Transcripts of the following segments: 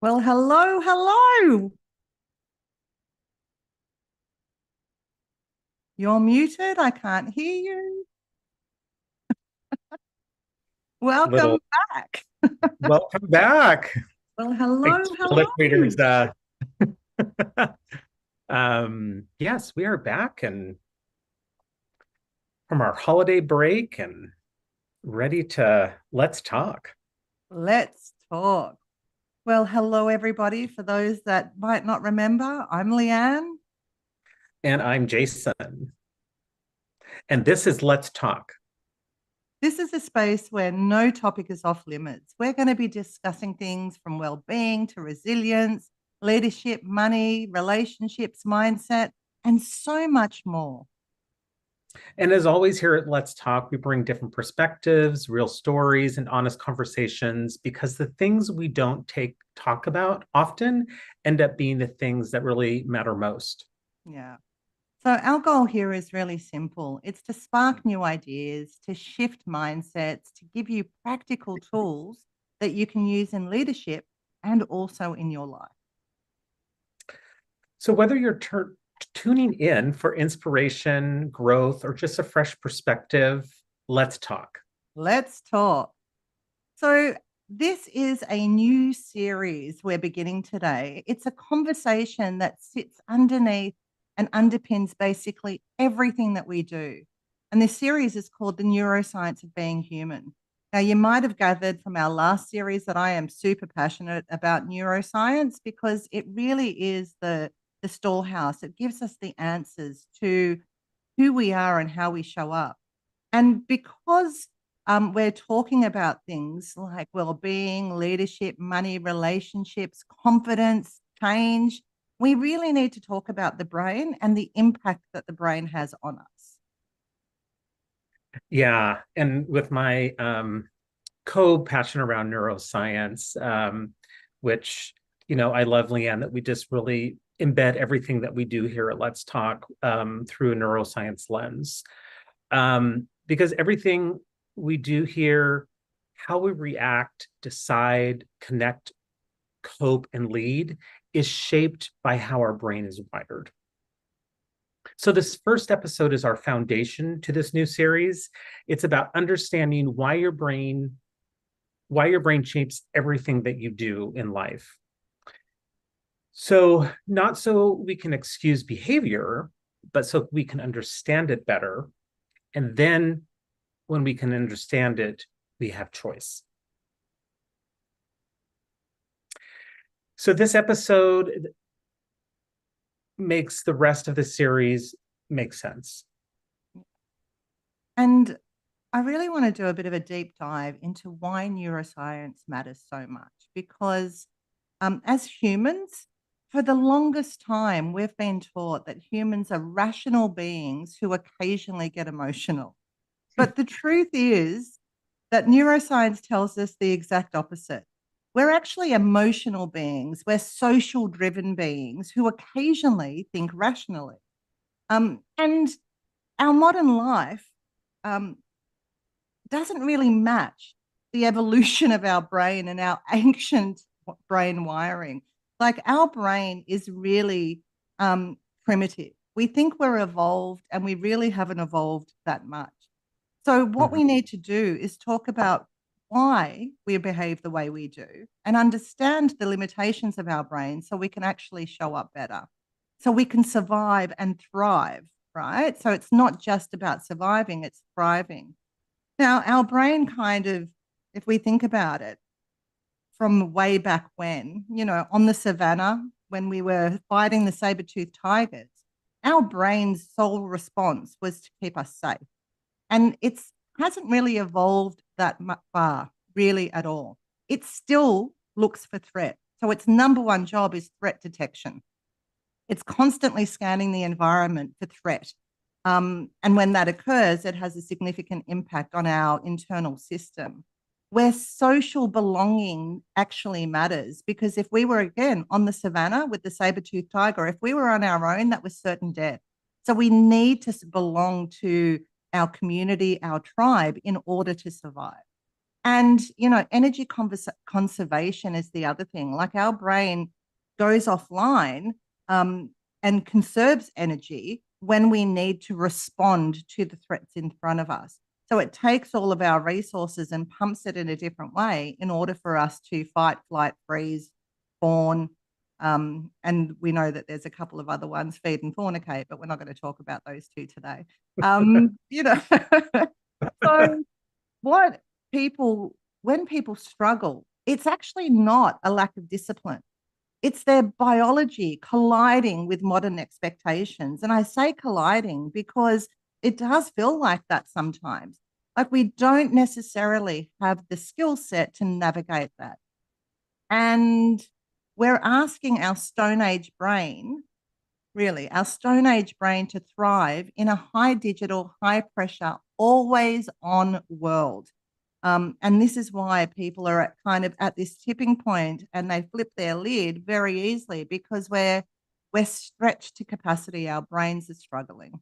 Well, hello, hello. You're muted. I can't hear you. Little Welcome back. welcome back. Well, hello, Like toilet hello. waiters, yes, we are back and from our holiday break and ready to let's talk. Let's talk. Well, hello, everybody. For those that might not remember, I'm Leanne. And I'm Jason. And this is Let's Talk. This is a space where no topic is off limits. We're going to be discussing things from well-being to resilience, leadership, money, relationships, mindset, and so much more. And as always, here at Let's Talk, we bring different perspectives, real stories, and honest conversations because the things we don't talk about often end up being the things that really matter most. Yeah. So, our goal here is really simple it's to spark new ideas, to shift mindsets, to give you practical tools that you can use in leadership and also in your life. So, whether you're tuning in for inspiration, growth, or just a fresh perspective, let's talk. Let's talk. So, this is a new series we're beginning today. It's a conversation that sits underneath and underpins basically everything that we do. And this series is called The Neuroscience of Being Human. Now, you might have gathered from our last series that I am super passionate about neuroscience because it really is the storehouse. It gives us the answers to who we are and how we show up. And because we're talking about things like well-being, leadership, money, relationships, confidence, change, we really need to talk about the brain and the impact that the brain has on us. Yeah. And with my co-passion around neuroscience, which, I love, Leanne, that we just really embed everything that we do here at Let's Talk through a neuroscience lens. Because everything we do here, how we react, decide, connect, cope, and lead is shaped by how our brain is wired. So, this first episode is our foundation to this new series. It's about understanding why your brain shapes everything that you do in life. So, not so we can excuse behavior, but so we can understand it better. And then when we can understand it, we have choice. So, this episode makes the rest of the series make sense. And I really want to do a bit of a deep dive into why neuroscience matters so much because as humans, for the longest time, we've been taught that humans are rational beings who occasionally get emotional. But the truth is that neuroscience tells us the exact opposite. We're actually emotional beings, we're social driven beings who occasionally think rationally. And our modern life um, doesn't really match the evolution of our brain and our ancient brain wiring. Like our brain is really primitive. We think we're evolved and we really haven't evolved that much. So, what Mhm. we need to do is talk about why we behave the way we do and understand the limitations of our brain so we can actually show up better, so we can survive and thrive, right? So, it's not just about surviving, it's thriving. Now, our brain kind of, if we think about it from way back when, on the savannah, when we were fighting the saber-toothed tigers, our brain's sole response was to keep us safe. And it hasn't really evolved that far, really at all. It still looks for threat. So its number one job is threat detection. It's constantly scanning the environment for threat. And when that occurs, it has a significant impact on our internal system. Where social belonging actually matters, because if we were again on the savannah with the saber-toothed tiger, if we were on our own, that was certain death. So we need to belong to our community, our tribe, in order to survive. And, energy conservation is the other thing. Like our brain goes offline um, and conserves energy when we need to respond to the threats in front of us. So it takes all of our resources and pumps it in a different way in order for us to fight, flight, freeze, fawn. And we know that there's a couple of other ones, feed and fornicate, but we're not going to talk about those two today. So what when people struggle, it's actually not a lack of discipline. It's their biology colliding with modern expectations. And I say colliding because it does feel like that sometimes. Like we don't necessarily have the skill set to navigate that. And we're asking our Stone Age brain, really, our Stone Age brain to thrive in a high digital, high pressure, always on world. And this is why people are at this tipping point and they flip their lid very easily because we're stretched to capacity. Our brains are struggling.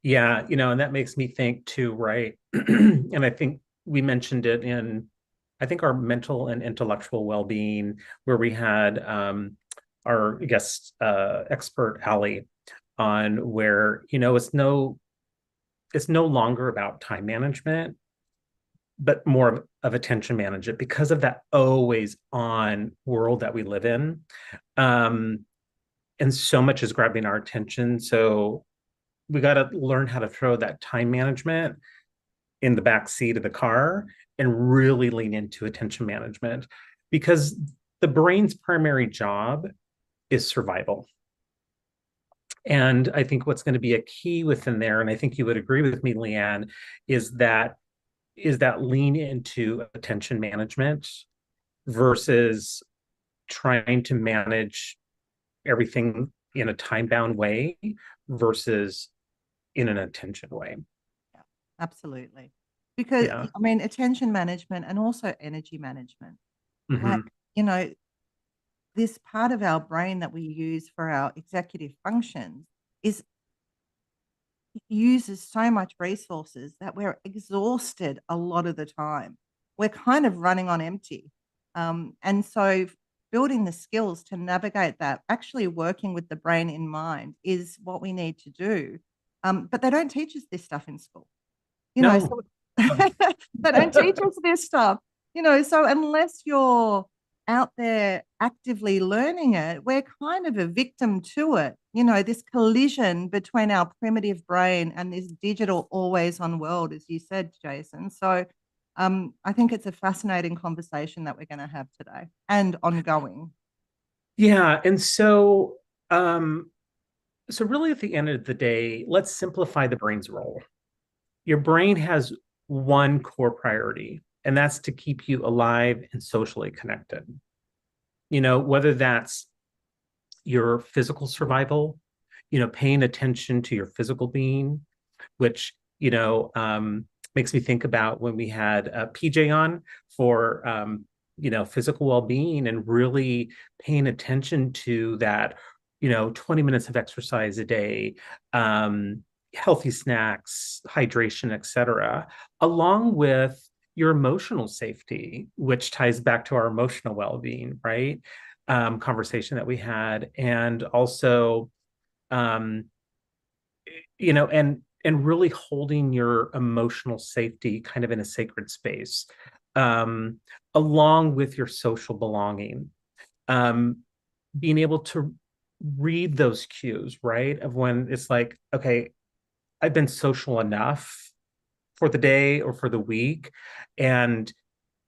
Yeah, and that makes me think too, right? And I think we mentioned it in, I think, our mental and intellectual well-being, where we had our guest expert Ali on, where it's no longer about time management, but more of attention management because of that always on world that we live in. Um, and so much is grabbing our attention. So we got to learn how to throw that time management in the back seat of the car and really lean into attention management, because the brain's primary job is survival. And I think what's going to be a key within there, and I think you would agree with me, Leanne, is that lean into attention management versus trying to manage everything in a time-bound way versus in an attention way. Yeah, absolutely. Because, Yeah. I mean, attention management and also energy management. Like, Mm-hmm. you know, this part of our brain that we use for our executive functions is uses so much resources that we're exhausted a lot of the time. We're kind of running on empty. And so building the skills to navigate that, actually working with the brain in mind is what we need to do. But they don't teach us this stuff in school. No. So they don't teach us this stuff, so unless you're out there actively learning it, we're kind of a victim to it, this collision between our primitive brain and this digital always on world, as you said, Jason. So I think it's a fascinating conversation that we're going to have today and ongoing. Yeah. And so really at the end of the day, let's simplify the brain's role. Your brain has one core priority, and that's to keep you alive and socially connected. Whether that's your physical survival, paying attention to your physical being, which, makes me think about when we had PJ on for, physical well-being, and really paying attention to that, 20 minutes of exercise a day, healthy snacks, hydration, etc., along with your emotional safety, which ties back to our emotional well-being, right? Conversation that we had, and also, um, and really holding your emotional safety kind of in a sacred space, um, along with your social belonging, um, being able to read those cues, right? Of when it's like, okay, I've been social enough for the day or for the week, and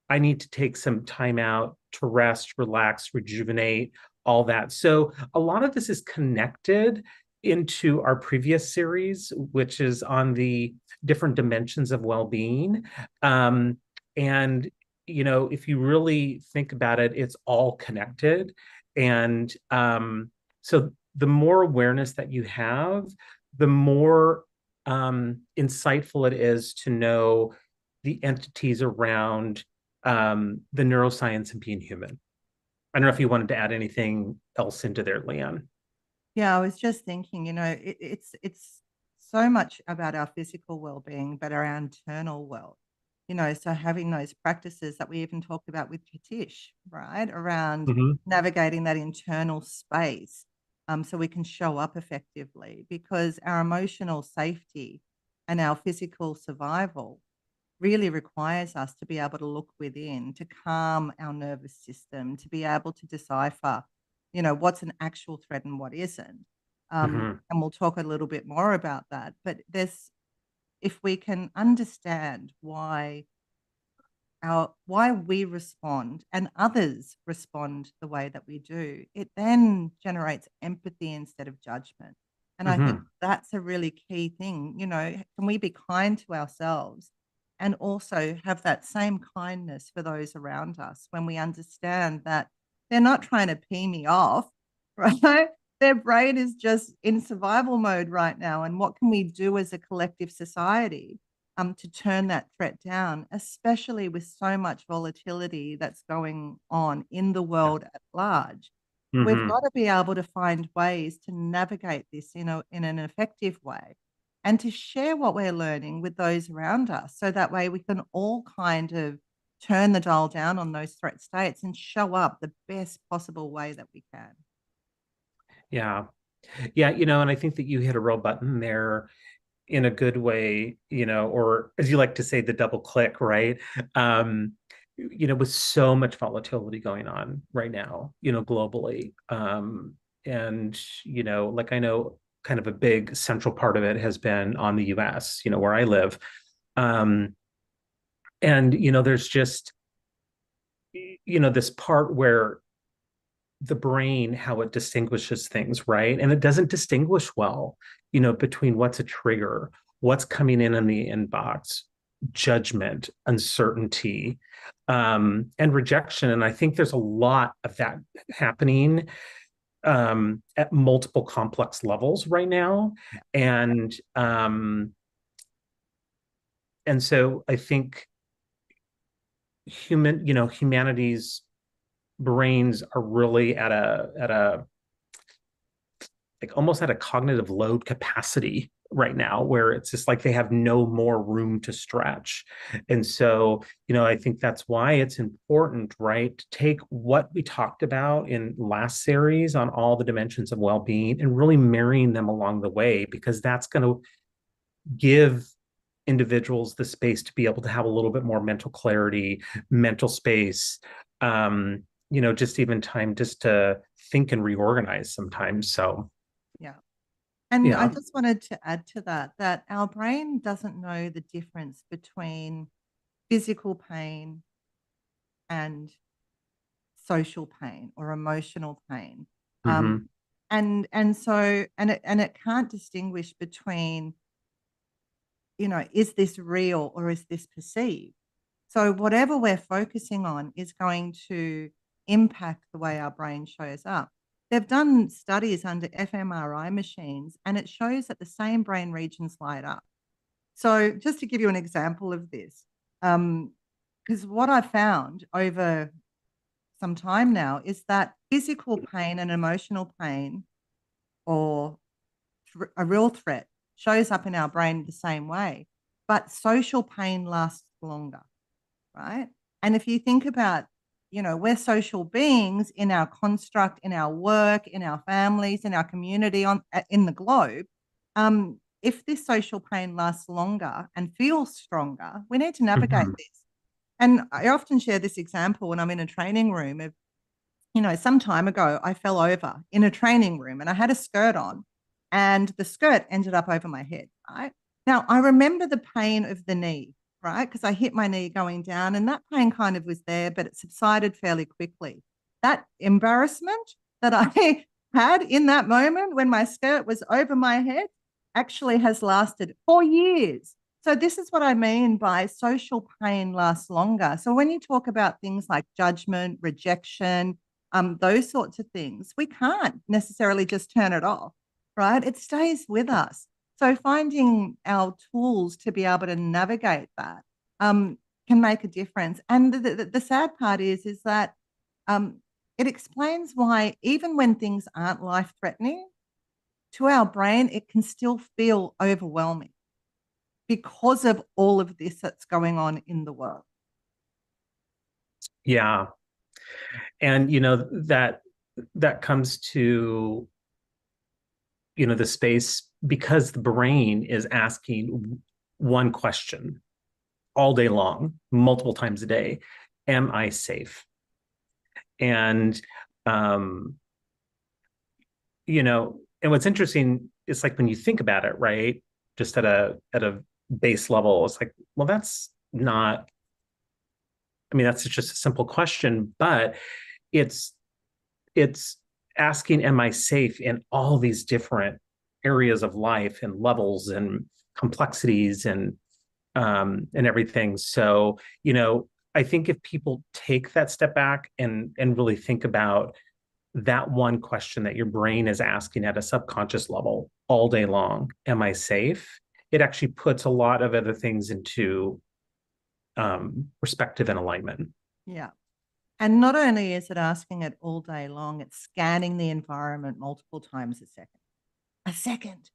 I need to take some time out to rest, relax, rejuvenate, all that. So a lot of this is connected into our previous series, which is on the different dimensions of well-being. And, if you really think about it, it's all connected. And so the more awareness that you have, the more insightful it is to know the entities around the neuroscience of being human. I don't know if you wanted to add anything else into there, Leanne. Yeah, I was just thinking, it's so much about our physical well-being, but our internal world. So having those practices that we even talked about with Katish, right, around Hmm. navigating that internal space, so we can show up effectively, because our emotional safety and our physical survival really requires us to be able to look within, to calm our nervous system, to be able to decipher, what's an actual threat and what isn't. Hmm. And we'll talk a little bit more about that. But if we can understand why we respond and others respond the way that we do, it then generates empathy instead of judgment. And I think Hmm. that's a really key thing. Can we be kind to ourselves and also have that same kindness for those around us when we understand that they're not trying to pee me off, right? Their brain is just in survival mode right now. And what can we do as a collective society to turn that threat down, especially with so much volatility that's going on in the Yeah. world at large? We've Hmm. got to be able to find ways to navigate this in an effective way and to share what we're learning with those around us. So that way we can all kind of turn the dial down on those threat states and show up the best possible way that we can. Yeah. Yeah. And I think that you hit a real button there in a good way, or as you like to say, the double click, right? Um, with so much volatility going on right now, globally. And, like I know kind of a big central part of it has been on the US, where I live. Um, and, there's just, this part where the brain, how it distinguishes things, right? And it doesn't distinguish well, between what's a trigger, what's coming in the inbox, judgment, uncertainty, and rejection. And I think there's a lot of that happening at multiple complex levels right now. Yeah. And so I think humanity's brains are really at a like almost at a cognitive load capacity right now, where it's just like they have no more room to stretch. And so, I think that's why it's important, right, to take what we talked about in last series on all the dimensions of well-being and really marrying them along the way, because that's going to give individuals the space to be able to have a little bit more mental clarity, mental space, just even time just to think and reorganize sometimes. So Yeah. And I yeah. just wanted to add to that, that our brain doesn't know the difference between physical pain and social pain or emotional pain. Um, Hmm. and it can't distinguish between, is this real or is this perceived? So whatever we're focusing on is going to impact the way our brain shows up. They've done studies under fMRI machines, and it shows that the same brain regions light up. So just to give you an example of this, because what I found over some time now is that physical pain and emotional pain, or a real threat, shows up in our brain the same way, but social pain lasts longer, right? And if you think about, we're social beings in our construct, in our work, in our families, in our community, in the globe. If this social pain lasts longer and feels stronger, we need to navigate Hmm. this. And I often share this example when I'm in a training room of, some time ago, I fell over in a training room and I had a skirt on, and the skirt ended up over my head, right? Now, I remember the pain of the knee, right? Because I hit my knee going down, and that pain kind of was there, but it subsided fairly quickly. That embarrassment that I had in that moment when my skirt was over my head actually has lasted for years. So, this is what I mean by social pain lasts longer. So, when you talk about things like judgment, rejection, those sorts of things, we can't necessarily just turn it off, right? It stays with us. So finding our tools to be able to navigate that can make a difference. And the sad part is that um, it explains why even when things aren't life threatening, to our brain, it can still feel overwhelming, because of all of this that's going on in the world. Yeah. And that comes to the space because the brain is asking one question all day long, multiple times a day. Am I safe? And um, and what's interesting, it's like when you think about it, right? Just at a base level, it's like, well, that's not, I mean, that's just a simple question, but it's it's asking, am I safe in all these different areas of life and levels and complexities and everything. So, I think if people take that step back and really think about that one question that your brain is asking at a subconscious level all day long, am I safe? It actually puts a lot of other things into perspective and alignment. Yeah. And not only is it asking it all day long, it's scanning the environment multiple times a second. A second.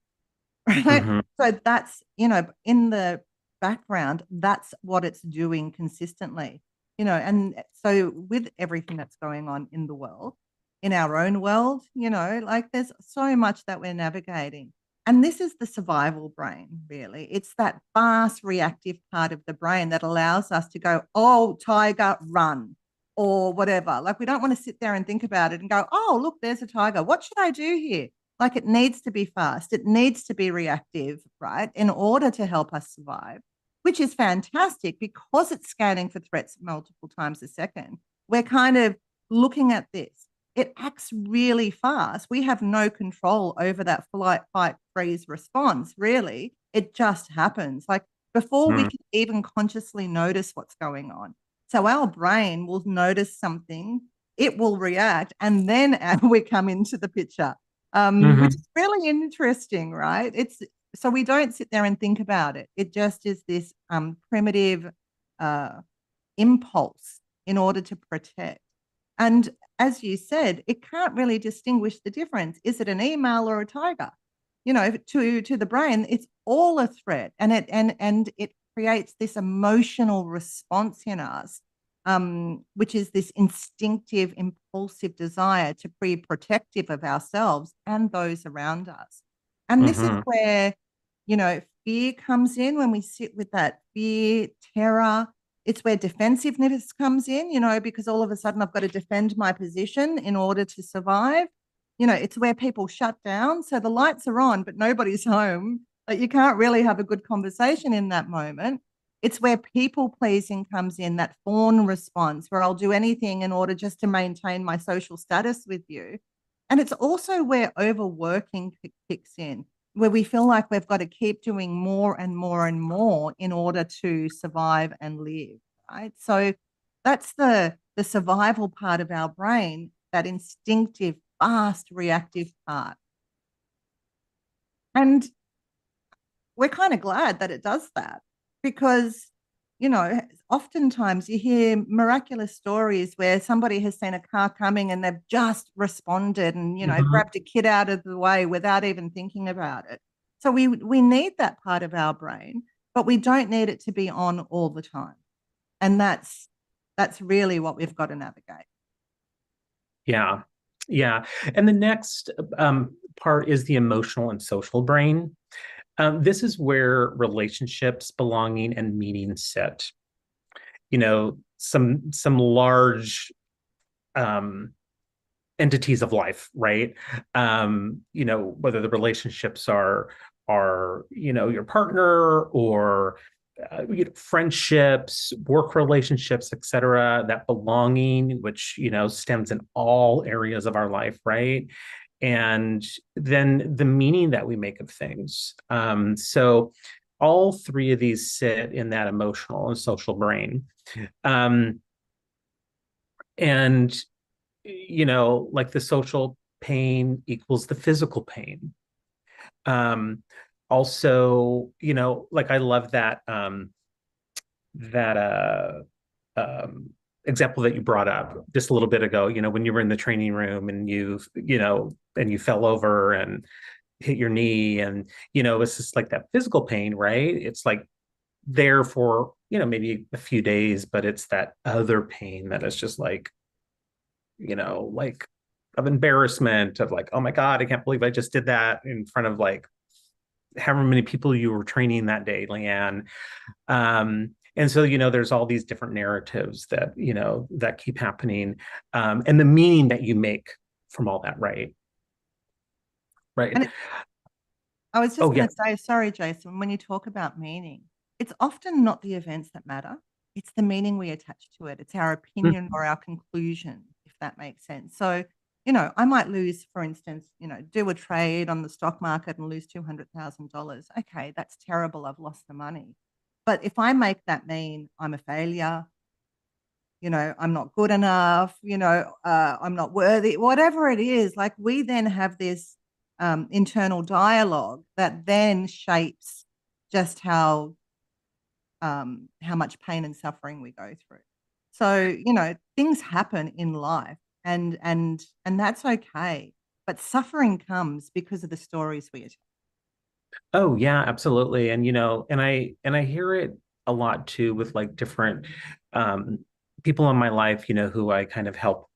Right? Mm-hmm. So that's, in the background, that's what it's doing consistently. And so with everything that's going on in the world, in our own world, like there's so much that we're navigating. And this is the survival brain, really. It's that fast reactive part of the brain that allows us to go, oh, tiger, run, or whatever. Like we don't want to sit there and think about it and go, oh, look, there's a tiger. What should I do here? Like it needs to be fast, it needs to be reactive, right? In order to help us survive, which is fantastic because it's scanning for threats multiple times a second. We're kind of looking at this. It acts really fast. We have no control over that flight, fight, freeze response, really. It just happens. Like before we can even consciously notice what's going on. So our brain will notice something, it will react, and then we come into the picture. Which is really interesting, right? It's so we don't sit there and think about it. It just is this primitive uh, impulse in order to protect. And as you said, it can't really distinguish the difference. Is it an email or a tiger? To the brain, it's all a threat, and it creates this emotional response in us, which is this instinctive, impulsive desire to be protective of ourselves and those around us. And this is where, fear comes in when we sit with that fear, terror. It's where defensiveness comes in, because all of a sudden I've got to defend my position in order to survive. It's where people shut down. So the lights are on, but nobody's home. Like you can't really have a good conversation in that moment. It's where people pleasing comes in, that fawn response, where I'll do anything in order just to maintain my social status with you. And it's also where overworking kicks in, where we feel like we've got to keep doing more and more and more in order to survive and live, right? So that's the survival part of our brain, that instinctive, fast, reactive part. And we're kind of glad that it does that because, oftentimes you hear miraculous stories where somebody has seen a car coming and they've just responded and, grabbed a kid out of the way without even thinking about it. So we need that part of our brain, but we don't need it to be on all the time. And that's really what we've got to navigate. Yeah. Yeah. And the next part is the emotional and social brain. This is where relationships, belonging, and meaning sit. Some large entities of life, right? Whether the relationships are your partner or friendships, work relationships, etc. That belonging, which stems in all areas of our life, right? And then the meaning that we make of things. So all three of these sit in that emotional and social brain. And like the social pain equals the physical pain. Also, like I love that example that you brought up just a little bit ago, when you were in the training room and you fell over and hit your knee and it's just like that physical pain, right? It's like there for, maybe a few days, but it's that other pain that is just like, like of embarrassment of like, oh my God, I can't believe I just did that in front of like however many people you were training that day, Leanne. And so, there's all these different narratives that, that keep happening. And the meaning that you make from all that, right? Right. And I was just Oh, going yeah. to say, sorry, Jason, when you talk about meaning, it's often not the events that matter. It's the meaning we attach to it. It's our opinion or our conclusion, if that makes sense. So, I might lose, for instance, do a trade on the stock market and lose $200,000. Okay, that's terrible. I've lost the money. But if I make that mean I'm a failure, I'm not good enough, I'm not worthy, whatever it is, like we then have this internal dialogue that then shapes just how much pain and suffering we go through. So, things happen in life and that's okay. But suffering comes because of the stories we attach. Oh, yeah, absolutely. And and I hear it a lot too with like different um people in my life, who I kind of help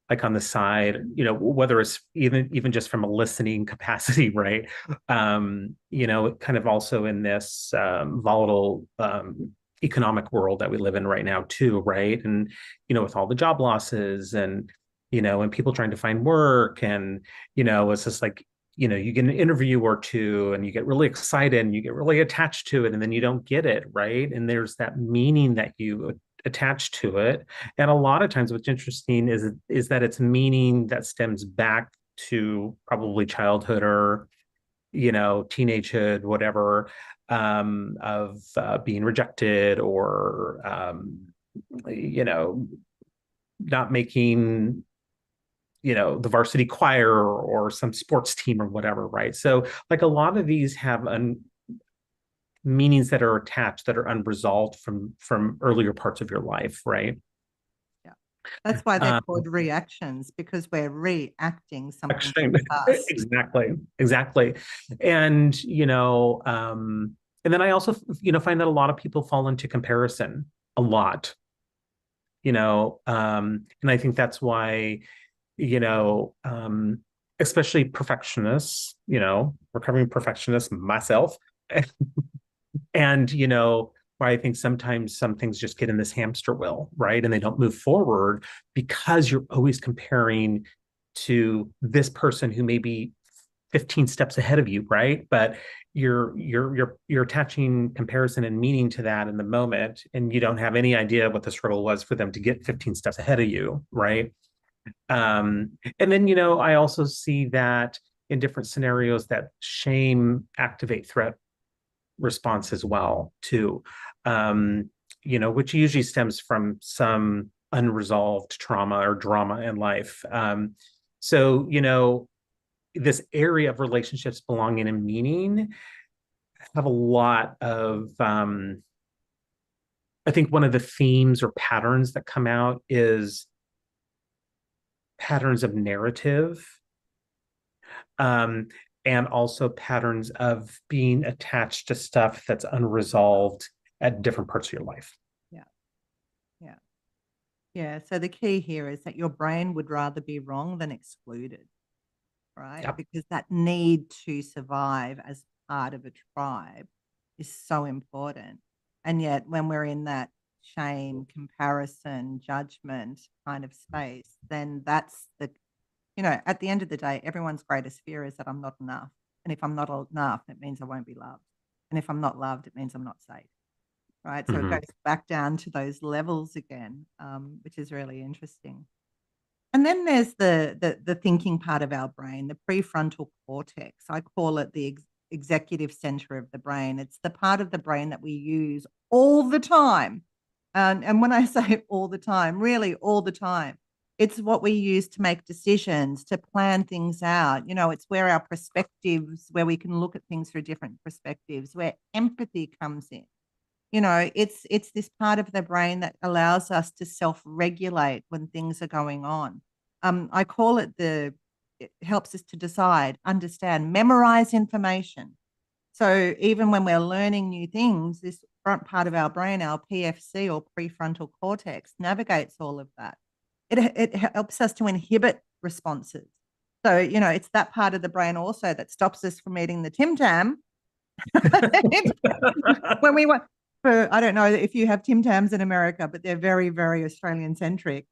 like on the side, whether it's even just from a listening capacity, right? Kind of also in this volatile economic world that we live in right now too, right? And with all the job losses and and people trying to find work and it's just like you get an interview or two and you get really excited and you get really attached to it and then you don't get it, right? And there's that meaning that you attach to it. And a lot of times what's interesting is that it's meaning that stems back to probably childhood or teenagehood, whatever, of being rejected or you know not making the varsity choir or some sports team or whatever, right? So like a lot of these have meanings that are attached that are unresolved from earlier parts of your life, right? Yeah. That's why they're um, called reactions, because we're reacting something from Actually, the past. exactly. And and then I also find that a lot of people fall into comparison a lot, and I think that's why you know especially perfectionists, recovering perfectionist myself. And why I think sometimes some things just get in this hamster wheel, right? And they don't move forward because you're always comparing to this person who may be 15 steps ahead of you, right? But you're attaching comparison and meaning to that in the moment, and you don't have any idea what the struggle was for them to get 15 steps ahead of you, right? And then I also see that in different scenarios that shame activate threat response as well too, um, which usually stems from some unresolved trauma or drama in life. So this area of relationships, belonging, and meaning have a lot of I think one of the themes or patterns that come out is patterns of narrative, um, and also patterns of being attached to stuff that's unresolved at different parts of your life. Yeah. Yeah. Yeah. So the key here is that your brain would rather be wrong than excluded, right? Yeah. Because that need to survive as part of a tribe is so important. And yet, when we're in that shame, comparison, judgment kind of space, then that's at the end of the day, everyone's greatest fear is that I'm not enough. And if I'm not enough, it means I won't be loved. And if I'm not loved, it means I'm not safe. Right. So it Mm-hmm. goes back down to those levels again, which is really interesting. And then there's the thinking part of our brain, the prefrontal cortex. I call it the executive center of the brain. It's the part of the brain that we use all the time. And when I say all the time, really all the time, it's what we use to make decisions, to plan things out. It's where our perspectives, where we can look at things through different perspectives, where empathy comes in. It's this part of the brain that allows us to self-regulate when things are going on. I call it it helps us to decide, understand, memorize information. So even when we're learning new things, this front part of our brain, our PFC or prefrontal cortex, navigates all of that. It helps us to inhibit responses. So, it's that part of the brain also that stops us from eating the Tim Tam. When we want, I don't know if you have Tim Tams in America, but they're very, very Australian centric.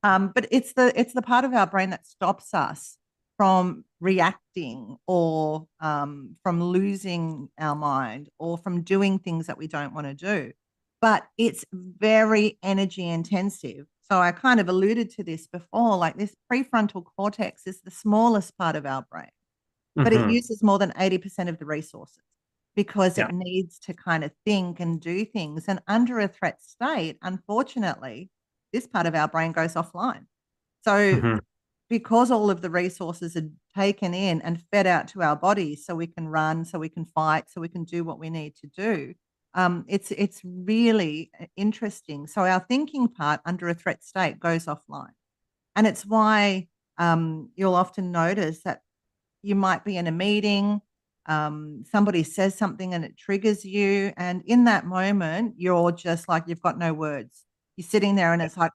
But it's the part of our brain that stops us from reacting or from losing our mind or from doing things that we don't want to do. But it's very energy intensive. So I kind of alluded to this before, like this prefrontal cortex is the smallest part of our brain, but it uses more than 80% of the resources because Yeah. it needs to kind of think and do things. And under a threat state, unfortunately, this part of our brain goes offline. So because all of the resources are taken in and fed out to our bodies so we can run, so we can fight, so we can do what we need to do, it's really interesting. So our thinking part under a threat state goes offline. And it's why you'll often notice that you might be in a meeting, somebody says something and it triggers you. And in that moment, you're just like, you've got no words. You're sitting there and it's like,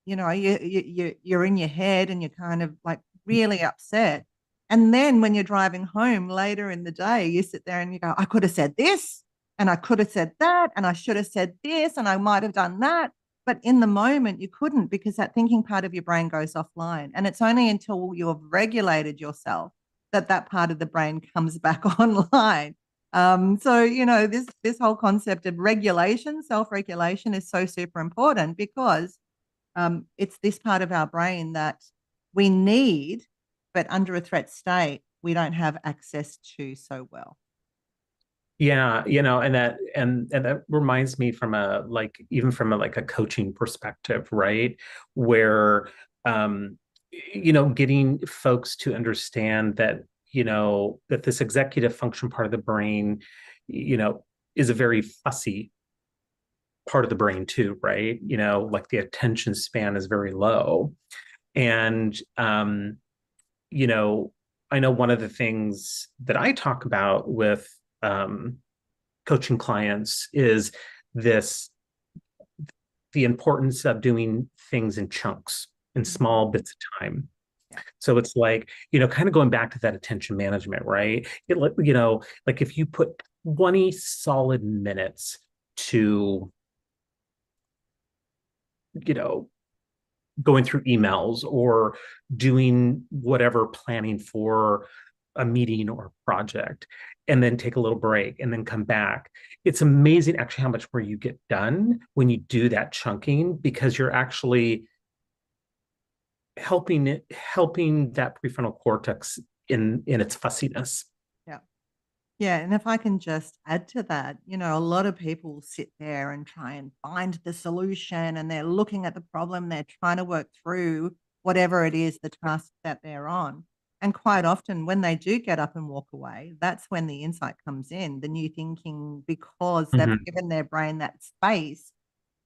you're in your head and you're kind of like really upset. And then when you're driving home later in the day, you sit there and you go, I could have said this and I could have said that and I should have said this and I might have done that. But in the moment, you couldn't because that thinking part of your brain goes offline. And it's only until you have regulated yourself that that part of the brain comes back online. So, this whole concept of regulation, self-regulation is so super important because it's this part of our brain that we need, but under a threat state, we don't have access to so well. Yeah, and that reminds me from a like even from a like a coaching perspective, right? Where getting folks to understand that, that this executive function part of the brain, you know, is a very fussy part of the brain too, right? Like the attention span is very low. And you know, I know one of the things that I talk about with coaching clients is this the importance of doing things in chunks, in small bits of time. Yeah. So it's like, kind of going back to that attention management, right? Like if you put 20 solid minutes to, you know, going through emails or doing whatever planning for a meeting or project, and then take a little break and then come back. It's amazing actually how much more you get done when you do that chunking, because you're actually helping that prefrontal cortex in its fussiness. Yeah. Yeah. And if I can just add to that, a lot of people sit there and try and find the solution and they're looking at the problem, they're trying to work through whatever it is, the task that they're on. And quite often, when they do get up and walk away, that's when the insight comes in, the new thinking, because they've given their brain that space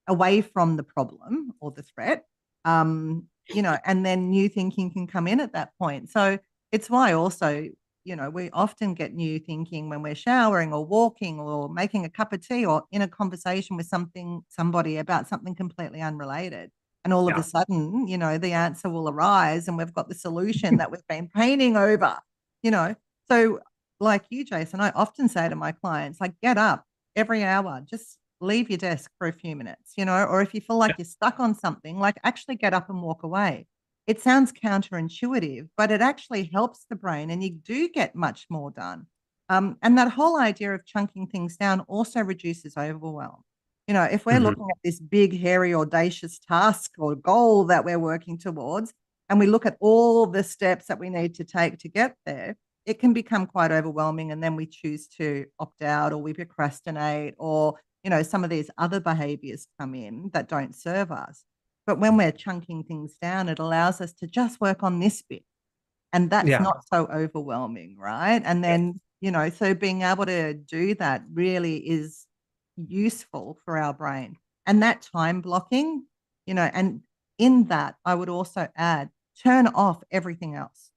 away from the problem or the threat, and then new thinking can come in at that point. So it's why also, we often get new thinking when we're showering or walking or making a cup of tea or in a conversation with somebody about something completely unrelated. And all of a Yeah. sudden, the answer will arise and we've got the solution that we've been painting over, you know. So like you, Jason, I often say to my clients, like, get up every hour, just leave your desk for a few minutes, or if you feel like you're stuck on something, like actually get up and walk away. It sounds counterintuitive, but it actually helps the brain and you do get much more done. And that whole idea of chunking things down also reduces overwhelm. If we're looking at this big, hairy, audacious task or goal that we're working towards, and we look at all the steps that we need to take to get there, it can become quite overwhelming. And then we choose to opt out or we procrastinate or, some of these other behaviors come in that don't serve us. But when we're chunking things down, it allows us to just work on this bit. And that's Yeah. not so overwhelming, right? And then, so being able to do that really is useful for our brain. And that time blocking, and in that, I would also add turn off everything else.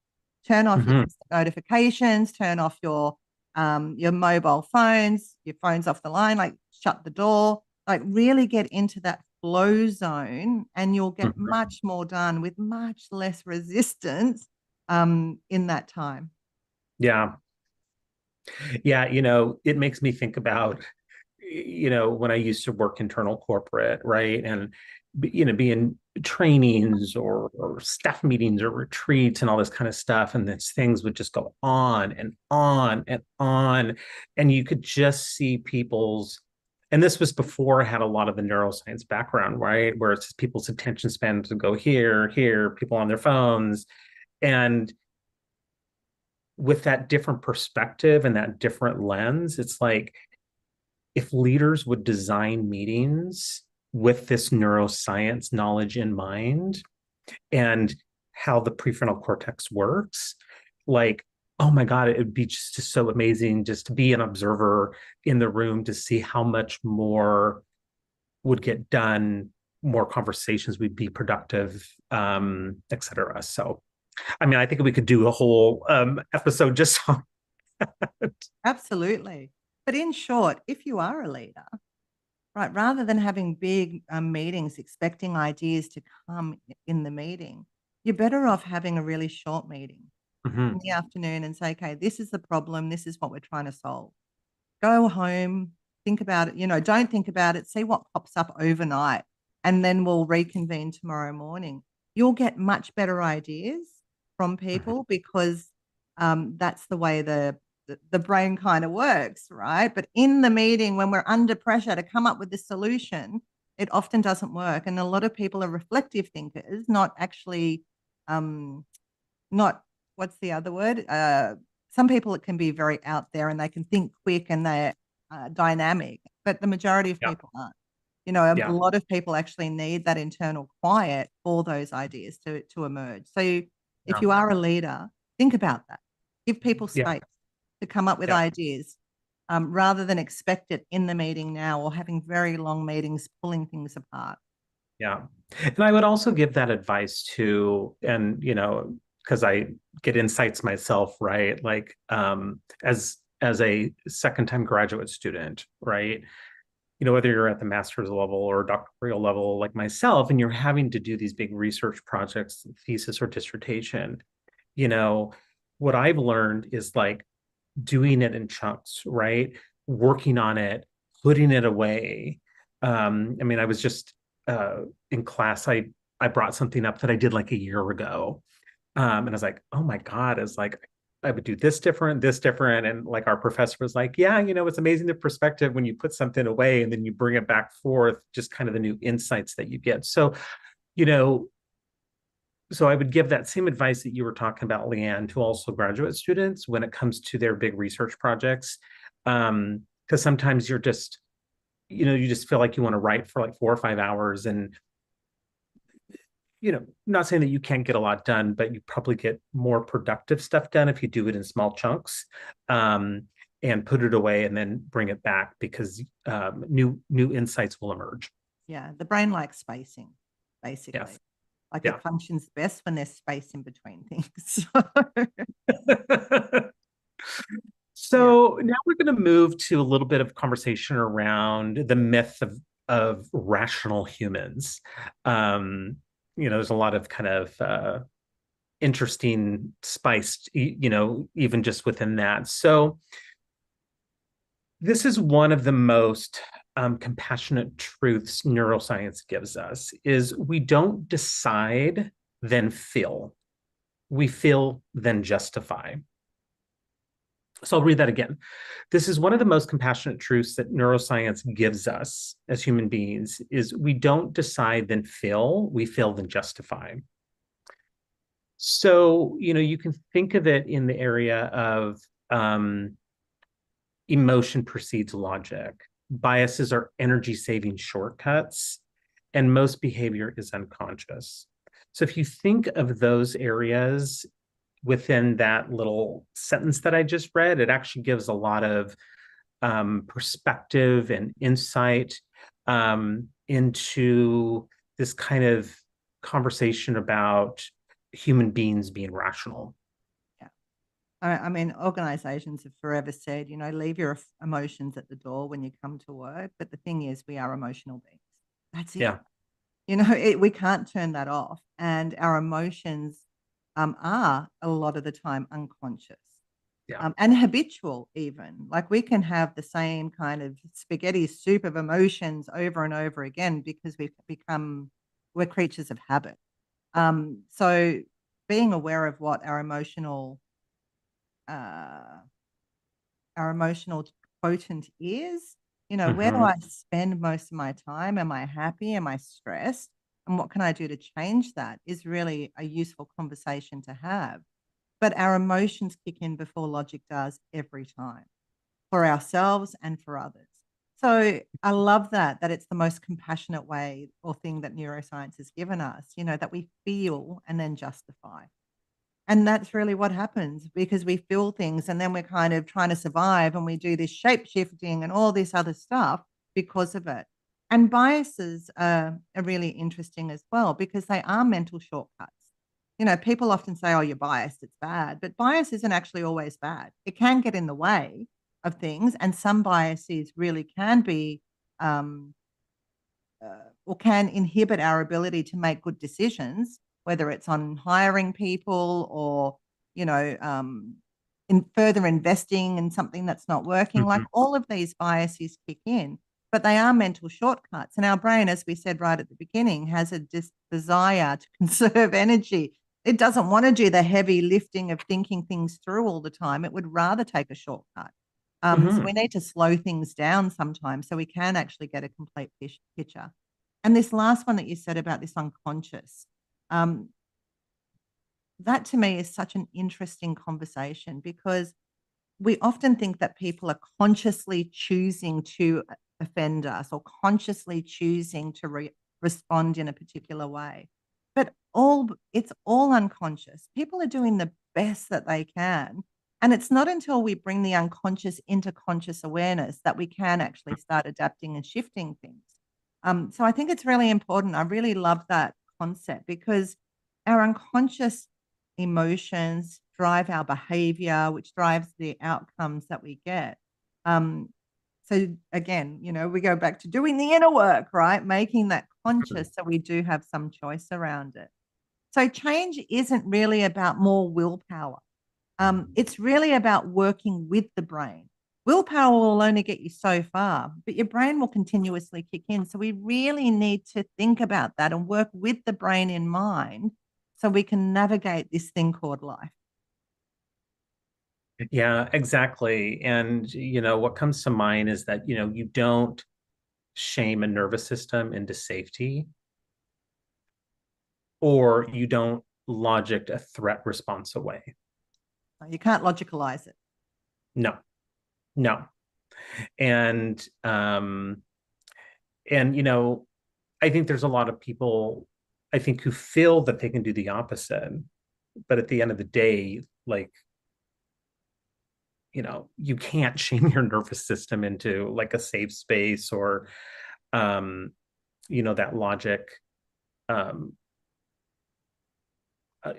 Turn off your notifications, turn off your your mobile phones, your phone's off the line, like shut the door, like really get into that flow zone, and you'll get Mhm. much more done with much less resistance in that time. Yeah. Yeah. It makes me think about, when I used to work internal corporate, right? And, be in trainings or staff meetings or retreats and all this kind of stuff. And these things would just go on and on and on. And you could just see and this was before I had a lot of the neuroscience background, right? Where it's just people's attention span to go here, here, people on their phones. And with that different perspective and that different lens, it's like, if leaders would design meetings with this neuroscience knowledge in mind and how the prefrontal cortex works, like, oh my God, it would be just so amazing just to be an observer in the room to see how much more would get done, more conversations would be productive, et cetera. So, I mean, I think we could do a whole episode just on that. Absolutely. But in short, if you are a leader, right, rather than having big meetings expecting ideas to come in the meeting, you're better off having a really short meeting in Mhm. the afternoon and say, okay, this is the problem. This is what we're trying to solve. Go home, think about it, don't think about it, see what pops up overnight, and then we'll reconvene tomorrow morning. You'll get much better ideas from Mhm. people because that's the way the brain kind of works, right? But in the meeting, when we're under pressure to come up with the solution, it often doesn't work. And a lot of people are reflective thinkers, not actually um, not what's the other word? Some people it can be very out there and they can think quick and they're dynamic, but the majority of Yeah. people aren't. A Yeah. lot of people actually need that internal quiet for those ideas to emerge. So if Yeah. you are a leader, think about that. Give people Yeah. space to come up with Yeah. ideas rather than expect it in the meeting now or having very long meetings pulling things apart. Yeah. And I would also give that advice to, and because I get insights myself, right? Like as a second time graduate student, right? Whether you're at the master's level or doctoral level like myself, and you're having to do these big research projects, thesis or dissertation, you know, what I've learned is like doing it in chunks, right? Working on it, putting it away. I mean, I was just in class. I brought something up that I did like a year ago, and I was like, oh my God, it's like I would do this different, and like our professor was like, yeah, it's amazing the perspective when you put something away and then you bring it back forth, just kind of the new insights that you get. So, you know, so I would give that same advice that you were talking about, Leanne, to also graduate students when it comes to their big research projects. Because sometimes you're just, you just feel like you want to write for like 4 or 5 hours. And, not saying that you can't get a lot done, but you probably get more productive stuff done if you do it in small chunks. And put it away and then bring it back because new insights will emerge. Yeah, the brain likes spacing, basically. Yes. Like Yeah. it functions best when there's space in between things. Yeah. So now we're going to move to a little bit of conversation around the myth of rational humans. There's a lot of kind of interesting spice, even just within that. So this is one of the most compassionate truths neuroscience gives us is we don't decide, then feel. We feel, then justify. So I'll read that again. This is one of the most compassionate truths that neuroscience gives us as human beings is we don't decide then feel, we feel then justify. So, you can think of it in the area of emotion precedes logic. Biases are energy saving shortcuts, and most behavior is unconscious. So if you think of those areas within that little sentence that I just read, it actually gives a lot of perspective and insight into this kind of conversation about human beings being rational. Yeah. I mean, organizations have forever said, leave your emotions at the door when you come to work. But the thing is, we are emotional beings. That's it. Yeah. We can't turn that off. And our emotions are a lot of the time unconscious Yeah. and habitual, even. Like we can have the same kind of spaghetti soup of emotions over and over again because we're creatures of habit. So being aware of what uh, our emotional quotient is. Where do Hmm. I spend most of my time? Am I happy? Am I stressed? And what can I do to change that is really a useful conversation to have. But our emotions kick in before logic does every time for ourselves and for others. So I love that it's the most compassionate way or thing that neuroscience has given us, that we feel and then justify. And that's really what happens because we feel things and then we're kind of trying to survive and we do this shape shifting and all this other stuff because of it. And biases are really interesting as well because they are mental shortcuts. People often say, oh, you're biased, it's bad, but bias isn't actually always bad. It can get in the way of things, and some biases really can be um, or can inhibit our ability to make good decisions, whether it's on hiring people or, in further investing in something that's not working. Like Hmm. all of these biases kick in, but they are mental shortcuts. And our brain, as we said right at the beginning, has a desire to conserve energy. It doesn't want to do the heavy lifting of thinking things through all the time. It would rather take a shortcut. So we Hmm. need to slow things down sometimes so we can actually get a complete picture. And this last one that you said about this unconscious, um, that to me is such an interesting conversation because we often think that people are consciously choosing to offend us or consciously choosing to respond in a particular way. But it's all unconscious. People are doing the best that they can. And it's not until we bring the unconscious into conscious awareness that we can actually start adapting and shifting things. So I think it's really important. I really love that concept because our unconscious emotions drive our behavior, which drives the outcomes that we get. Um, so again, we go back to doing the inner work, right? Making that conscious so we do have some choice around it. So change isn't really about more willpower. It's really about working with the brain. Willpower will only get you so far, but your brain will continuously kick in. So we really need to think about that and work with the brain in mind so we can navigate this thing called life. Yeah, exactly. And, what comes to mind is that, you don't shame a nervous system into safety, or you don't logic a threat response away. You can't logicalize it. No, no. And, um, and, I think there's a lot of people, I think, who feel that they can do the opposite. But at the end of the day, like, you can't shame your nervous system into like a safe space or, um, that logic, um, uh,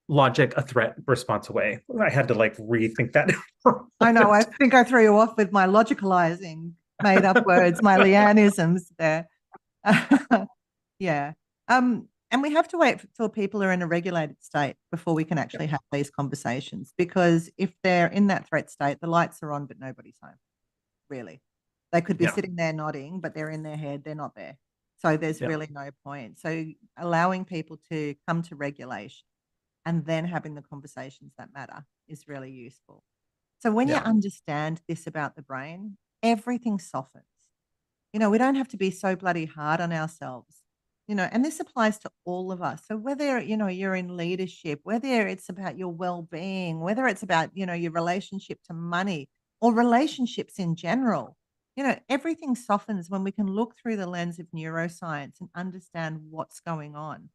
logic a threat response away. I had to like rethink that for a I know. I moment. think I threw you off with my logicalizing made up words, my Leannisms there. Yeah. And we have to wait till people are in a regulated state before we can actually have these conversations. Because if they're in that threat state, the lights are on, but nobody's home, really. They could be Yeah, sitting there nodding, but they're in their head, they're not there. So there's yeah, really no point. So allowing people to come to regulation and then having the conversations that matter is really useful. So when you yeah. understand this about the brain, everything softens. We don't have to be so bloody hard on ourselves. And this applies to all of us. So whether, you're in leadership, whether it's about your well-being, whether it's about, your relationship to money or relationships in general, everything softens when we can look through the lens of neuroscience and understand what's going on.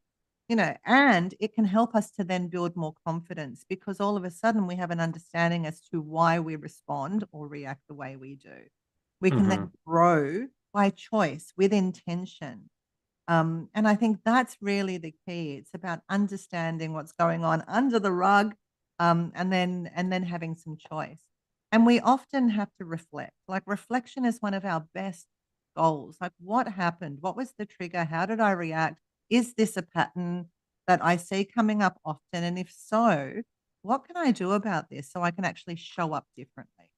And it can help us to then build more confidence because all of a sudden we have an understanding as to why we respond or react the way we do. We can Hmm. then grow by choice with intention. And I think that's really the key. It's about understanding what's going on under the rug and then having some choice. And we often have to reflect. Like reflection is one of our best goals. Like what happened? What was the trigger? How did I react? Is this a pattern that I see coming up often? And if so, what can I do about this so I can actually show up differently?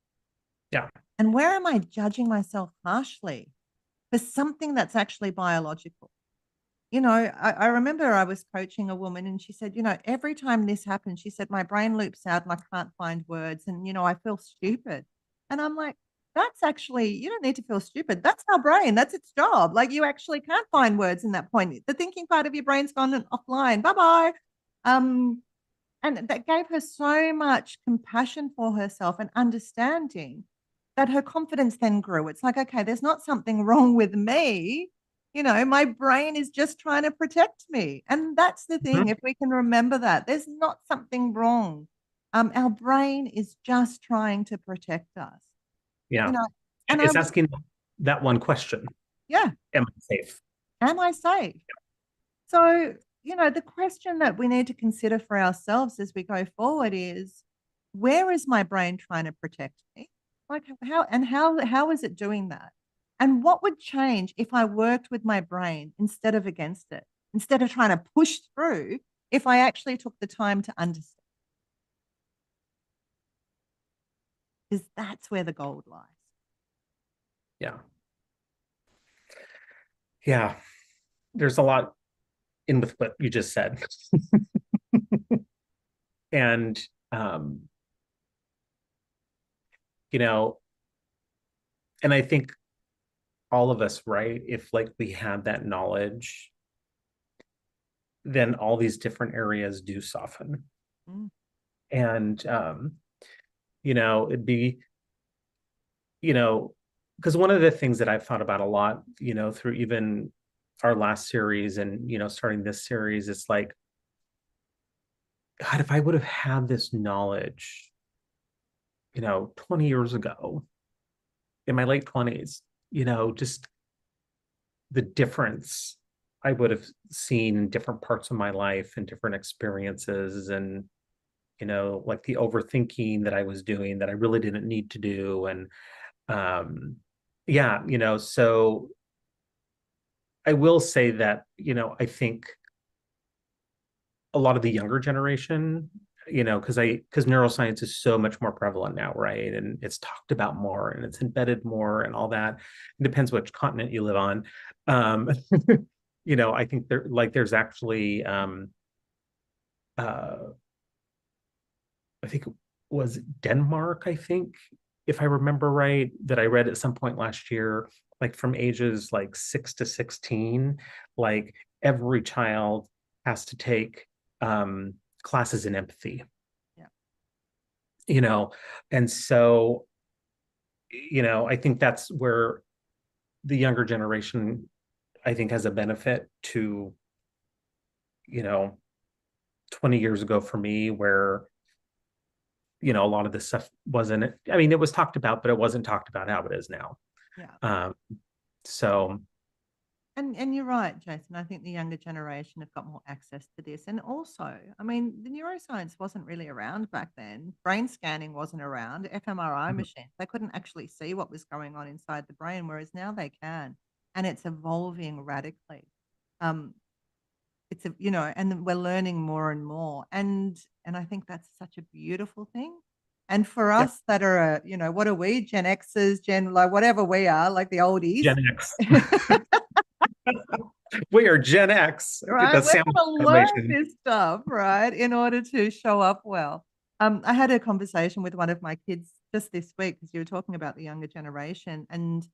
Yeah. And where am I judging myself harshly for something that's actually biological? I remember I was coaching a woman and she said, every time this happens, she said, my brain loops out and I can't find words and, I feel stupid. And I'm like, that's actually, you don't need to feel stupid. That's our brain. That's its job. Like you actually can't find words in that point. The thinking part of your brain's gone offline. Bye bye. Um, and that gave her so much compassion for herself and understanding that her confidence then grew. It's like, okay, there's not something wrong with me. My brain is just trying to protect me. And that's the thing. Mhm. If we can remember that, there's not something wrong. Our brain is just trying to protect us, you Yeah. know. And I It's was, asking that one question. yeah, Am I safe? am I safe? So, the question that we need to consider for ourselves as we go forward is where is my brain trying to protect me? Like how is it doing that? And what would change if I worked with my brain instead of against it? Instead of trying to push through, if I actually took the time to understand, because that's where the gold lies. Yeah. Yeah. There's a lot in with what you just said. And um, you know, and I think all of us, right, if like we had that knowledge, then all these different areas do soften. Mm, And it'd be, you know, because one of the things that I've thought about a lot, through even our last series and starting this series, it's like, God, if I would have had this knowledge, 20 years ago in my late 20s, just the difference I would have seen in different parts of my life and different experiences and like the overthinking that I was doing that I really didn't need to do. And yeah, so I will say that, I think a lot of the younger generation, because neuroscience is so much more prevalent now, right? And it's talked about more and it's embedded more and all that. It depends which continent you live on. Um, I think there's actually uh I think it was Denmark, I think, if I remember right, that I read at some point last year, like from ages like 6 to 16, like every child has to take classes in empathy, yeah. you know, and so, I think that's where the younger generation, I think, has a benefit to, you know, 20 years ago for me, where a lot of this stuff wasn't, I mean, it was talked about, but it wasn't talked about how it is now. Yeah. Um, so And you're right, Jason. I think the younger generation have got more access to this. And also, I mean, the neuroscience wasn't really around back then. Brain scanning wasn't around, fMRI machines. They couldn't actually see what was going on inside the brain, whereas now they can. And it's evolving radically. Um, and then we're learning more and more. And I think that's such a beautiful thing. And for yeah, us that are, what are we? Gen Xers, like whatever we are, like the oldies. Gen X. We are Gen X, Right? the We're sandwich going to learn generation. this stuff, right, in order to show up well. I had a conversation with one of my kids just this week because you were talking about the younger generation, and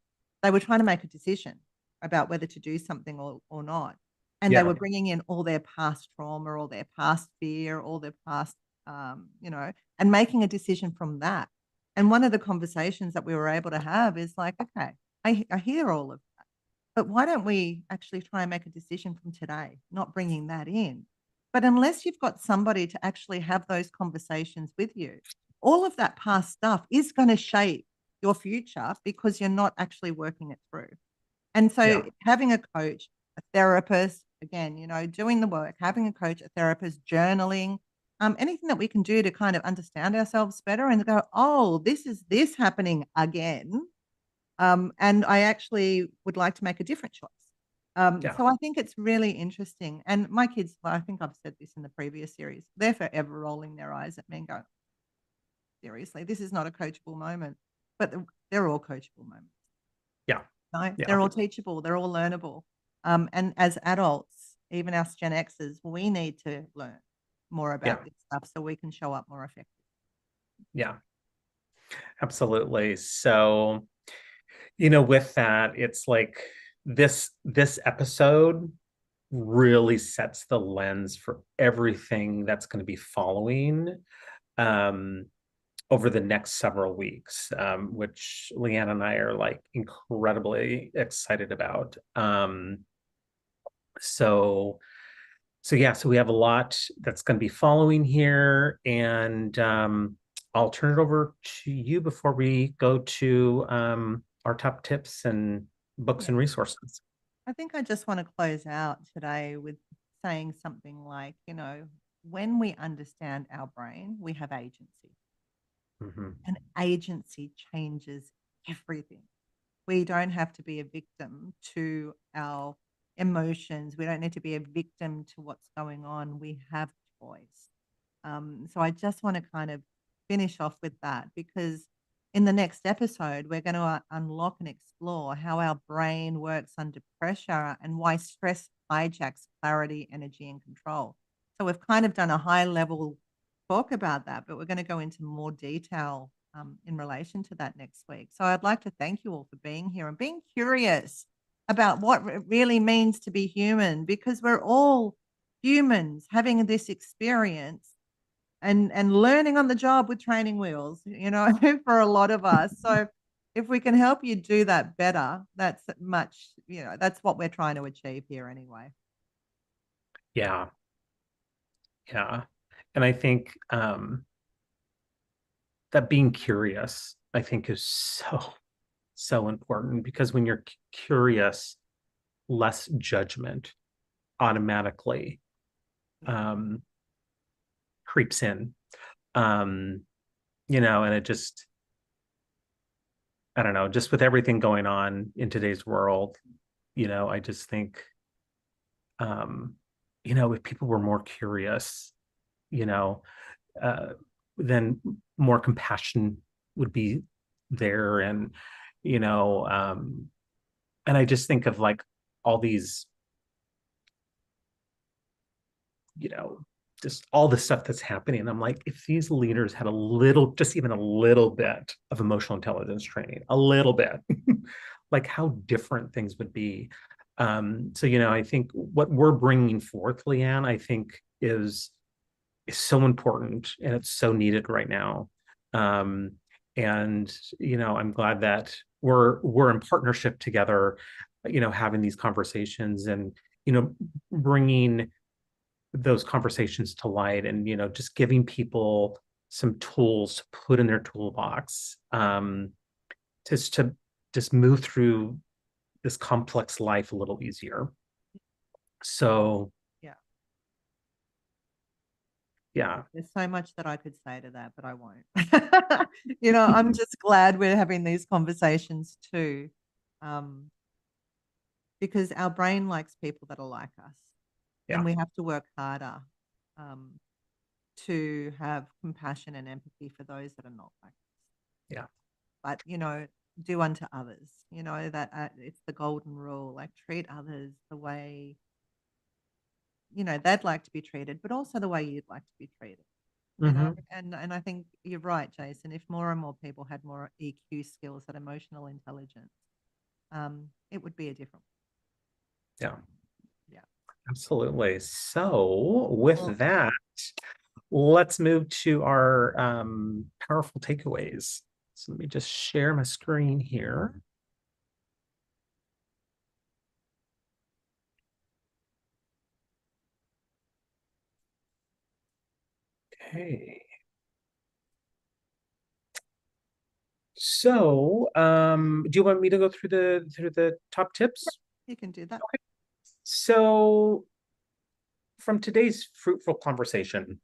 they were trying to make a decision about whether to do something or not. And they Yeah, were bringing in all their past trauma, all their past fear, all their past, and making a decision from that. And one of the conversations that we were able to have is like, okay, I hear all of but why don't we actually try and make a decision from today, not bringing that in? But unless you've got somebody to actually have those conversations with you, all of that past stuff is going to shape your future because you're not actually working it through. And so yeah, having a coach, a therapist, again, doing the work, having a coach, a therapist, journaling, anything that we can do to kind of understand ourselves better and go, oh, this is this happening again. And I actually would like to make a different choice. Yeah. So I think it's really interesting. And my kids, well, I think I've said this in the previous series, they're forever rolling their eyes at me and going, seriously, this is not a coachable moment. But they're all coachable moments. Yeah. No, Yeah. they're all teachable, they're all learnable. And as adults, even us Gen Xers, we need to learn more Yeah. about this stuff so we can show up more effectively. Yeah. Absolutely. So, you know, with that, it's like this episode really sets the lens for everything that's going to be following um over the next several weeks, which Leanne and I are like incredibly excited about. So yeah, so we have a lot that's going to be following here, and I'll turn it over to you before we go to our top tips and books Yeah. and resources. I think I just want to close out today with saying something like, when we understand our brain, we have agency, Mhm. and agency changes everything. We don't have to be a victim to our emotions. We don't need to be a victim to what's going on. We have choice. So I just want to kind of finish off with that because in the next episode, we're going to unlock and explore how our brain works under pressure and why stress hijacks clarity, energy, and control. So we've kind of done a high level talk about that, but we're going to go into more detail in relation to that next week. So I'd like to thank you all for being here and being curious about what it really means to be human because we're all humans having this experience and learning on the job with training wheels, for a lot of us. So if we can help you do that better, that's much, that's what we're trying to achieve here anyway. Yeah, yeah. And I think that being curious, I think, is so important because when you're curious, less judgment automatically um, creeps in. Um, and it just, I don't know, just with everything going on in today's world, I just think, um, if people were more curious, you know, uh, then more compassion would be there. You know, um, and I just think of like all these, you know, just all the stuff that's happening. I'm like, if these leaders had a little, just even a little bit of emotional intelligence training, a little bit, like how different things would be. So, I think what we're bringing forth, Leanne, I think is so important and it's so needed right now. Um, and I'm glad that we're in partnership together, having these conversations and bringing those conversations to light and just giving people some tools to put in their toolbox just to just move through this complex life a little easier. So Yeah. yeah. There's so much that I could say to that, but I won't. I'm just glad we're having these conversations too, because our brain likes people that are like us, and Yeah. we have to work harder um, to have compassion and empathy for those that are not like us. Yeah. But, do unto others, that it's the golden rule, like treat others the way, they'd like to be treated, but also the way you'd like to be treated. Mm-hmm. And I think you're right, Jason. If more and more people had more EQ skills, that emotional intelligence, it would be a different. Yeah. Yeah. Absolutely. So, with Well, that, let's move to our powerful takeaways. So, let me just share my screen here. Okay. So, do you want me to go through the top tips? you can do that. So, from today's fruitful conversation,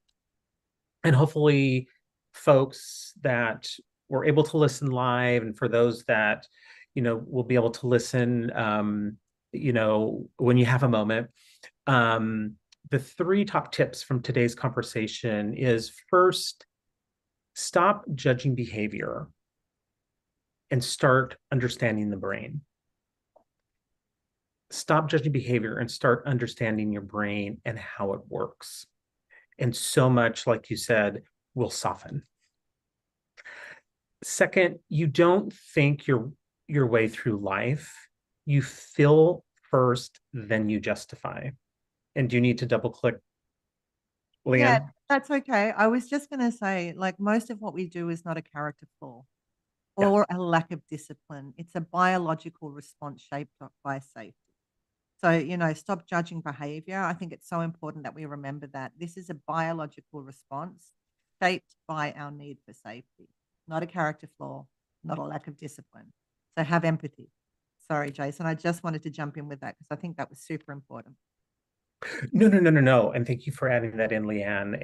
And hopefully folks that were able to listen live, and for those that, will be able to listen, when you have a moment. Um, the three top tips from today's conversation is: first, stop judging behavior and start understanding the brain. Stop judging behavior and start understanding your brain and how it works. And so much, like you said, will soften. Second, you don't think your way through life. You feel first, then you justify. And do you need to double click, Yeah, Leanne? that's okay. I was just gonna say, like, most of what we do is not a character flaw Yeah. or a lack of discipline. It's a biological response shaped up by safety. So, stop judging behavior. I think it's so important that we remember that this is a biological response shaped by our need for safety, not a character flaw, not a lack of discipline. So have empathy. Sorry, Jason. I just wanted to jump in with that because I think that was super important. No, no, no, no, no. And thank you for adding that in, Leanne.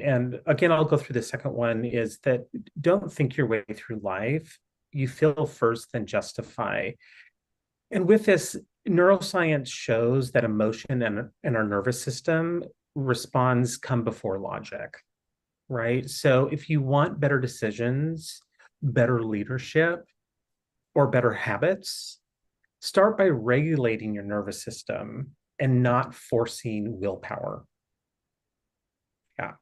And again, I'll go through the second one, is that don't think your way through life. You feel first, then justify. And with this, neuroscience shows that emotion and our nervous system responds come before logic, right? So if you want better decisions, better leadership, or better habits, start by regulating your nervous system and not forcing willpower. Yeah.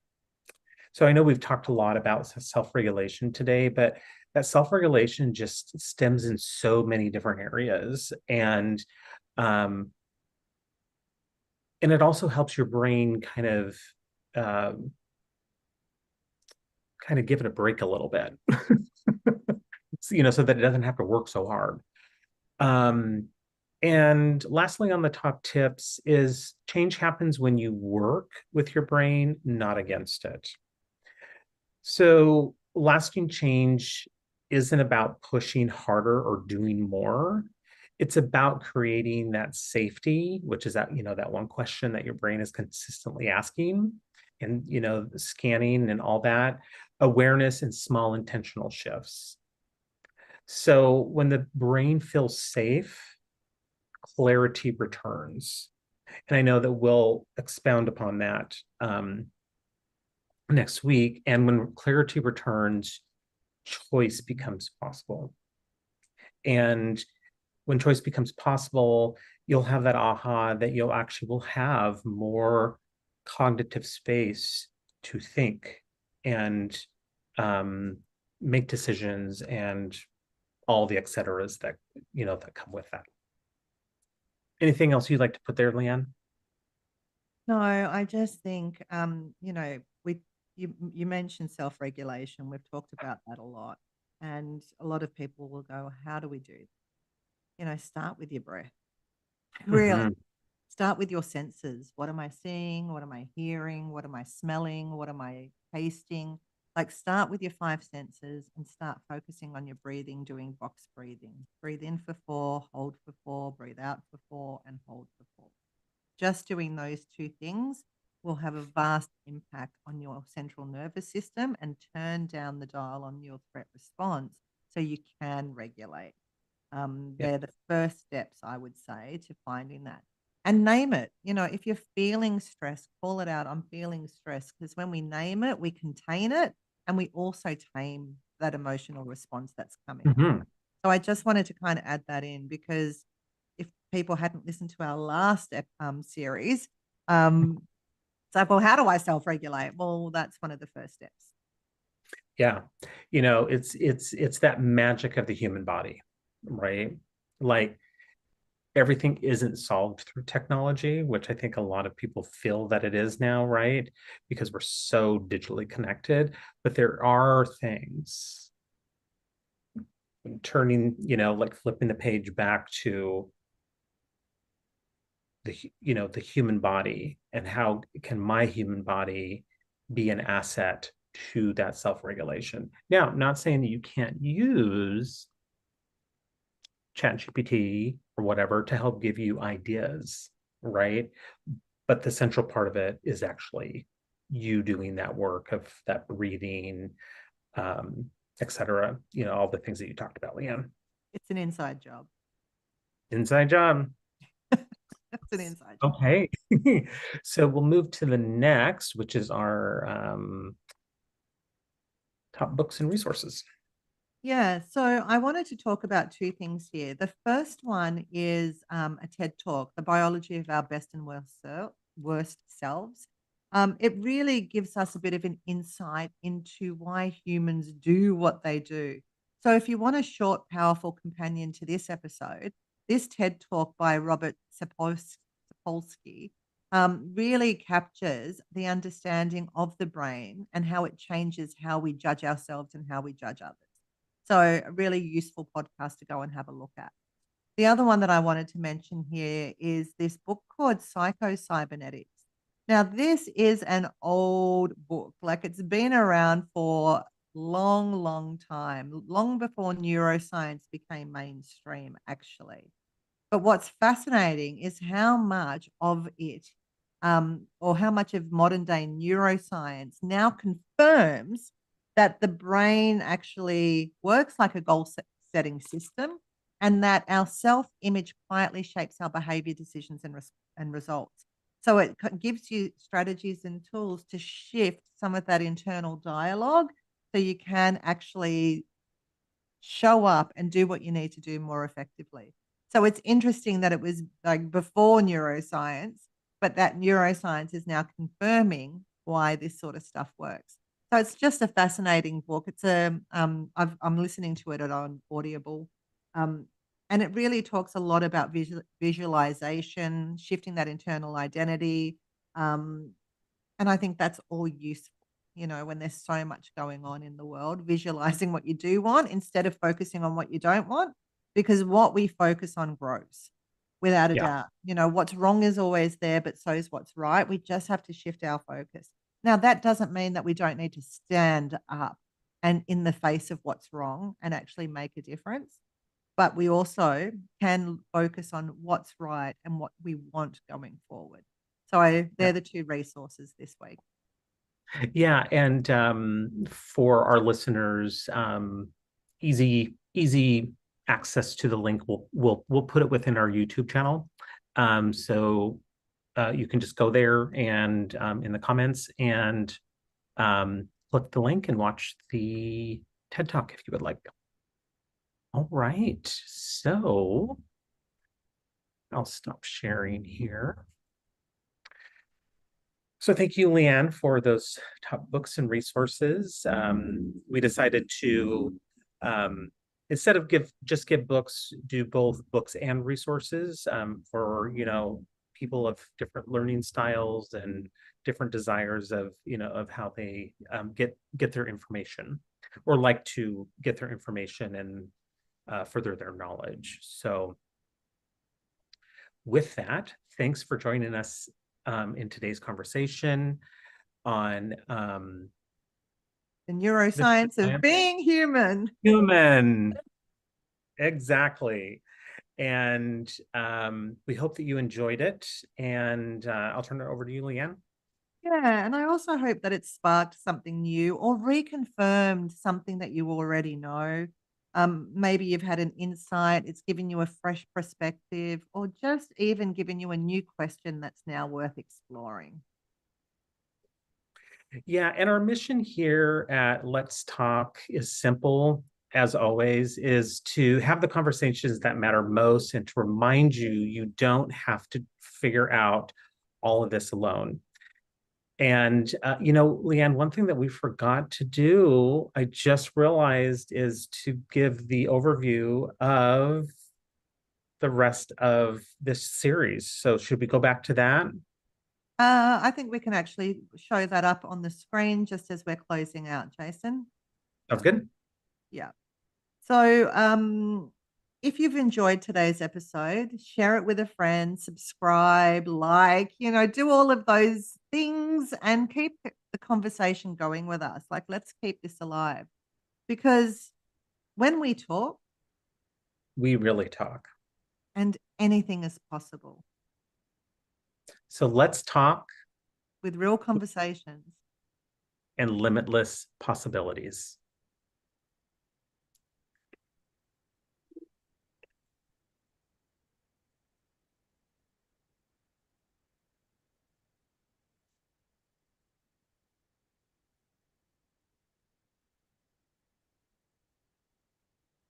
So I know we've talked a lot about self-regulation today, but that self-regulation just stems in so many different areas. Um, and it also helps your brain um, kind of give it a break a little bit, so that it doesn't have to work so hard. Um, and lastly, on the top tips is change happens when you work with your brain, not against it. So lasting change isn't about pushing harder or doing more. It's about creating that safety, which is that one question that your brain is consistently asking, and, scanning and all that, awareness and small intentional shifts. So when the brain feels safe, clarity returns. And I know that we'll expound upon that next week. And when clarity returns, choice becomes possible. And when choice becomes possible, you'll have that aha that you'll actually will have more cognitive space to think and um, make decisions and all the et ceteras that come with that. Anything else you'd like to put there, Leanne? No, I just think, you mentioned self-regulation. We've talked about that a lot. And a lot of people will go, how do we do that? Start with your breath. Really. Mm-hmm. Start with your senses. What am I seeing? What am I hearing? What am I smelling? What am I tasting? Like, start with your five senses and start focusing on your breathing, doing box breathing. Breathe in for 4, hold for 4, breathe out for 4, and hold for 4. Just doing those two things will have a vast impact on your central nervous system and turn down the dial on your threat response so you can regulate. Yeah. They're the first steps, I would say, to finding that. And name it. If you're feeling stressed, call it out. I'm feeling stressed. Because when we name it, we contain it and we also tame that emotional response that's coming up. Mm-hmm. So I just wanted to kind of add that in because if people hadn't listened to our last series, it's like, well, how do I self-regulate? Well, that's one of the first steps. Yeah. It's that magic of the human body, right? Like, everything isn't solved through technology, which I think a lot of people feel that it is now, right? Because we're so digitally connected. But there are things, turning, like flipping the page back to the human body, and how can my human body be an asset to that self-regulation. Now, not saying that you can't use ChatGPT or whatever to help give you ideas, right? But the central part of it is actually you doing that work of that reading, etc. All the things that you talked about, Leanne. It's an inside job. Inside job. It's an inside job. Okay. So we'll move to the next, which is our top books and resources. Yeah, so I wanted to talk about two things here. The first one is a TED Talk, The Biology of Our Best and Worst Selves. It really gives us a bit of an insight into why humans do what they do. So, if you want a short, powerful companion to this episode, this TED Talk by Robert Sapolsky really captures the understanding of the brain and how it changes how we judge ourselves and how we judge others. So, a really useful podcast to go and have a look at. The other one that I wanted to mention here is this book called Psycho-Cybernetics. Now, this is an old book, like it's been around for long, long time, long before neuroscience became mainstream, actually. But what's fascinating is how much of it, or how much of modern day neuroscience now confirms that the brain actually works like a setting system and that our self image quietly shapes our behavior, decisions, and results. So it gives you strategies and tools to shift some of that internal dialogue so you can actually show up and do what you need to do more effectively. So it's interesting that it was like before neuroscience, but that neuroscience is now confirming why this sort of stuff works. So it's just a fascinating book. It's I'm listening to it on Audible, um, and it really talks a lot about visualization, shifting that internal identity, um, and I think that's all useful, when there's so much going on in the world, visualizing what you do want instead of focusing on what you don't want, because what we focus on grows without a Yeah. doubt. What's wrong is always there, but so is what's right. We just have to shift our focus. Now, that doesn't mean that we don't need to stand up and in the face of what's wrong and actually make a difference. But we also can focus on what's right and what we want going forward. So Yeah. they're the two resources this week. Yeah, and for our listeners, easy access to the link. We'll put it within our YouTube channel, so you can just go there and in the comments and click the link and watch the TED Talk if you would like. All right, so I'll stop sharing here. So thank you, Leanne, for those top books and resources. We decided to, instead of give books, do both books and resources for, people of different learning styles and different desires of how they get their information or like to get their information and further their knowledge. So with that, thanks for joining us in today's conversation on The neuroscience of being human. human. Exactly. And we hope that you enjoyed it. And I'll turn it over to you, Leanne. Yeah, and I also hope that it sparked something new or reconfirmed something that you already know. Maybe you've had an insight, it's given you a fresh perspective, or just even given you a new question that's now worth exploring. Yeah, and our mission here at Let's Talk is simple, as always, is to have the conversations that matter most and to remind you you don't have to figure out all of this alone. And, Leanne, one thing that we forgot to do, I just realized, is to give the overview of the rest of this series. So, should we go back to that? I think we can actually show that up on the screen just as we're closing out, Jason. Sounds good. Yeah. So, if you've enjoyed today's episode, share it with a friend, subscribe, like, do all of those things and keep the conversation going with us. Like, let's keep this alive because when we talk, We really talk. and anything is possible So, let's talk with real conversations. and limitless possibilities.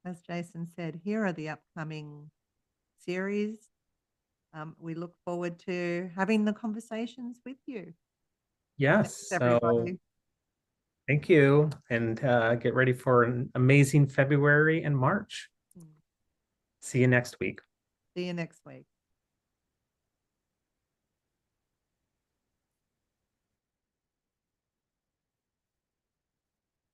As Jason said, here are the upcoming series. We look forward to having the conversations with you. Yes, Thanks, so everybody. thank you, and get ready for an amazing February and March. See you next week. See you next week.